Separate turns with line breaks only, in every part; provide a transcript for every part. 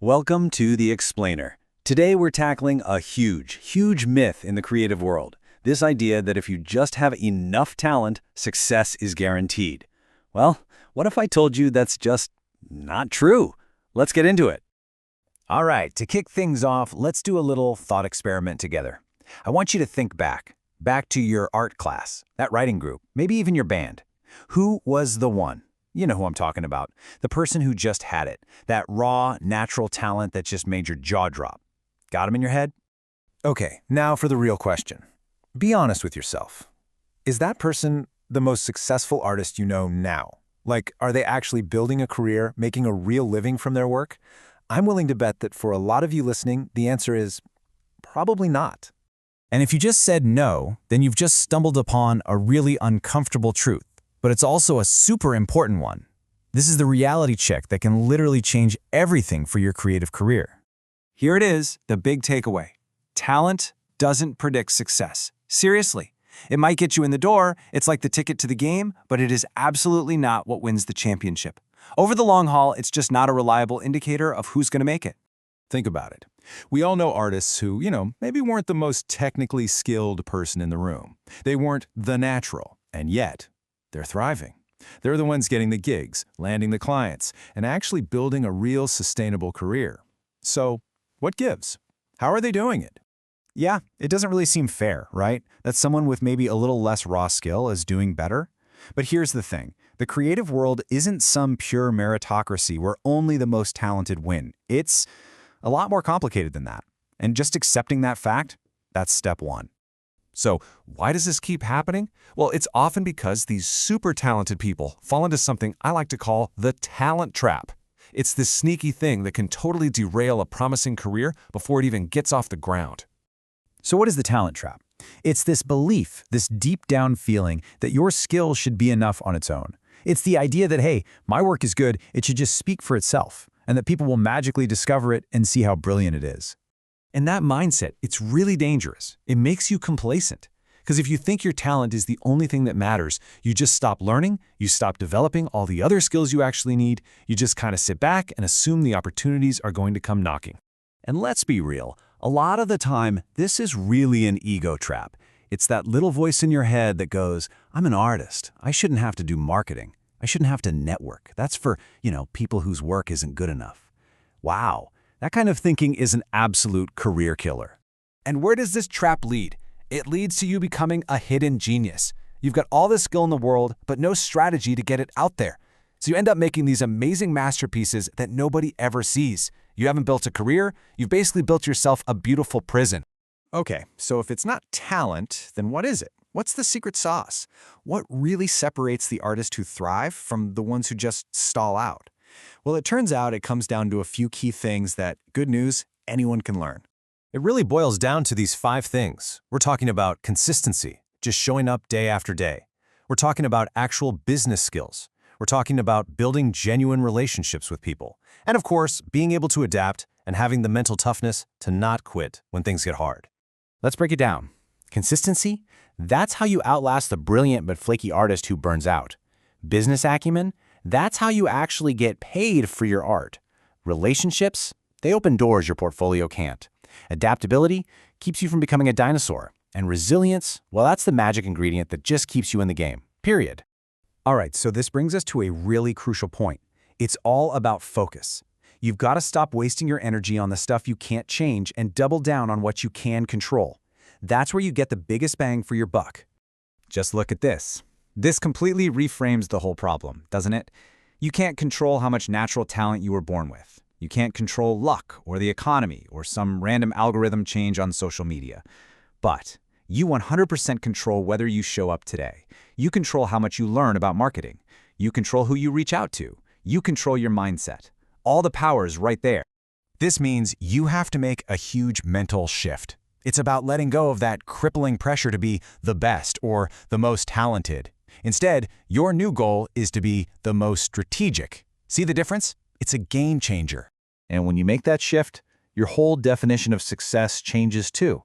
Welcome to The Explainer. Today we're tackling a huge myth in the creative world. This idea that if you just have enough talent, success is guaranteed. Well, what if I told you that's just not true? Let's get into it.
All right, to kick things off, let's do a little thought experiment together. I want you to think back to your art class, that writing group, maybe even your band. Who was the one? You know who I'm talking about. The person who just had it. That raw, natural talent that just made your jaw drop. Got him in your head? Okay, now for the real question. Be honest with yourself. Is that person the most successful artist you know now? Like, are they actually building a career, making a real living from their work? I'm willing to bet that for a lot of you listening, the answer is probably not. And if you just said no, then you've just stumbled upon a really uncomfortable truth. But it's also a super important one. This is the reality check that can literally change everything for your creative career.
Here it is, the big takeaway. Talent doesn't predict success. Seriously. It might get you in the door, it's like the ticket to the game, but it is absolutely not what wins the championship. Over the long haul, it's just not a reliable indicator of who's going to make it.
Think about it. We all know artists who, maybe weren't the most technically skilled person in the room. They weren't the natural, and yet they're thriving. They're the ones getting the gigs, landing the clients, and actually building a real sustainable career. So, what gives? How are they doing it? Yeah, it doesn't really seem fair, right? That someone with maybe a little less raw skill is doing better. But here's the thing. The creative world isn't some pure meritocracy where only the most talented win. It's a lot more complicated than that. And just accepting that fact, that's step one.
So why does this keep happening? Well, it's often because these super talented people fall into something I like to call the talent trap. It's this sneaky thing that can totally derail a promising career before it even gets off the ground.
So what is the talent trap? It's this belief, this deep down feeling that your skill should be enough on its own. It's the idea that, hey, my work is good, it should just speak for itself, and that people will magically discover it and see how brilliant it is.
And that mindset, it's really dangerous. It makes you complacent. Because if you think your talent is the only thing that matters, you just stop learning, you stop developing all the other skills you actually need, you just kind of sit back and assume the opportunities are going to come knocking.
And let's be real, a lot of the time, this is really an ego trap. It's that little voice in your head that goes, I'm an artist. I shouldn't have to do marketing. I shouldn't have to network. That's for, people whose work isn't good enough. Wow. That kind of thinking is an absolute career killer.
And where does this trap lead? It leads to you becoming a hidden genius. You've got all the skill in the world, but no strategy to get it out there. So you end up making these amazing masterpieces that nobody ever sees. You haven't built a career, you've basically built yourself a beautiful prison.
Okay, so if it's not talent, then what is it? What's the secret sauce? What really separates the artists who thrive from the ones who just stall out? Well, it turns out it comes down to a few key things that, good news, anyone can learn.
It really boils down to these 5 things. We're talking about consistency, just showing up day after day. We're talking about actual business skills. We're talking about building genuine relationships with people. And of course, being able to adapt and having the mental toughness to not quit when things get hard.
Let's break it down. Consistency? That's how you outlast the brilliant but flaky artist who burns out. Business acumen? That's how you actually get paid for your art. Relationships? They open doors your portfolio can't. Adaptability keeps you from becoming a dinosaur. And resilience? Well, that's the magic ingredient that just keeps you in the game. Period. All right, so this brings us to a really crucial point. It's all about focus. You've got to stop wasting your energy on the stuff you can't change and double down on what you can control. That's where you get the biggest bang for your buck. Just look at this. This completely reframes the whole problem, doesn't it? You can't control how much natural talent you were born with. You can't control luck or the economy or some random algorithm change on social media. But you 100% control whether you show up today. You control how much you learn about marketing. You control who you reach out to. You control your mindset. All the power is right there. This means you have to make a huge mental shift. It's about letting go of that crippling pressure to be the best or the most talented. Instead, your new goal is to be the most strategic. See the difference? It's a game changer. And when you make that shift, your whole definition of success changes too.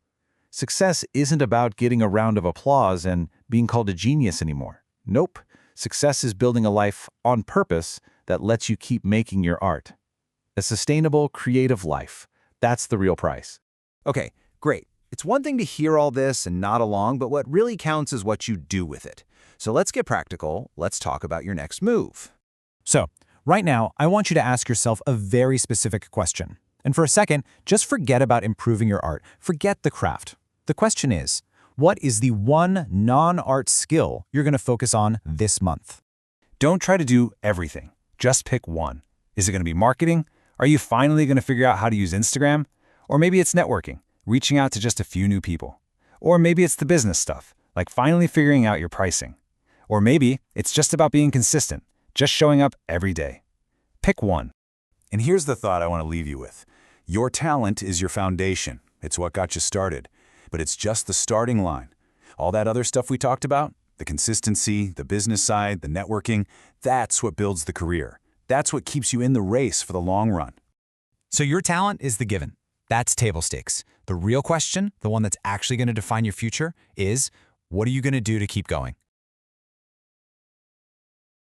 Success isn't about getting a round of applause and being called a genius anymore. Nope. Success is building a life on purpose that lets you keep making your art. a sustainable, creative life. That's the real price.
Okay, great. It's one thing to hear all this and nod along, but what really counts is what you do with it. So let's get practical. Let's talk about your next move.
So, right now, I want you to ask yourself a very specific question. And for a second, just forget about improving your art. Forget the craft. The question is, what is the one non-art skill you're going to focus on this month?
Don't try to do everything. Just pick one. Is it going to be marketing? Are you finally going to figure out how to use Instagram? Or maybe it's networking, reaching out to just a few new people. Or maybe it's the business stuff, like finally figuring out your pricing. Or maybe it's just about being consistent, just showing up every day. Pick one.
And here's the thought I want to leave you with. Your talent is your foundation. It's what got you started. But it's just the starting line. All that other stuff we talked about, the consistency, the business side, the networking, that's what builds the career. That's what keeps you in the race for the long run.
So your talent is the given. That's table stakes. The real question, the one that's actually going to define your future, is what are you going to do to keep going?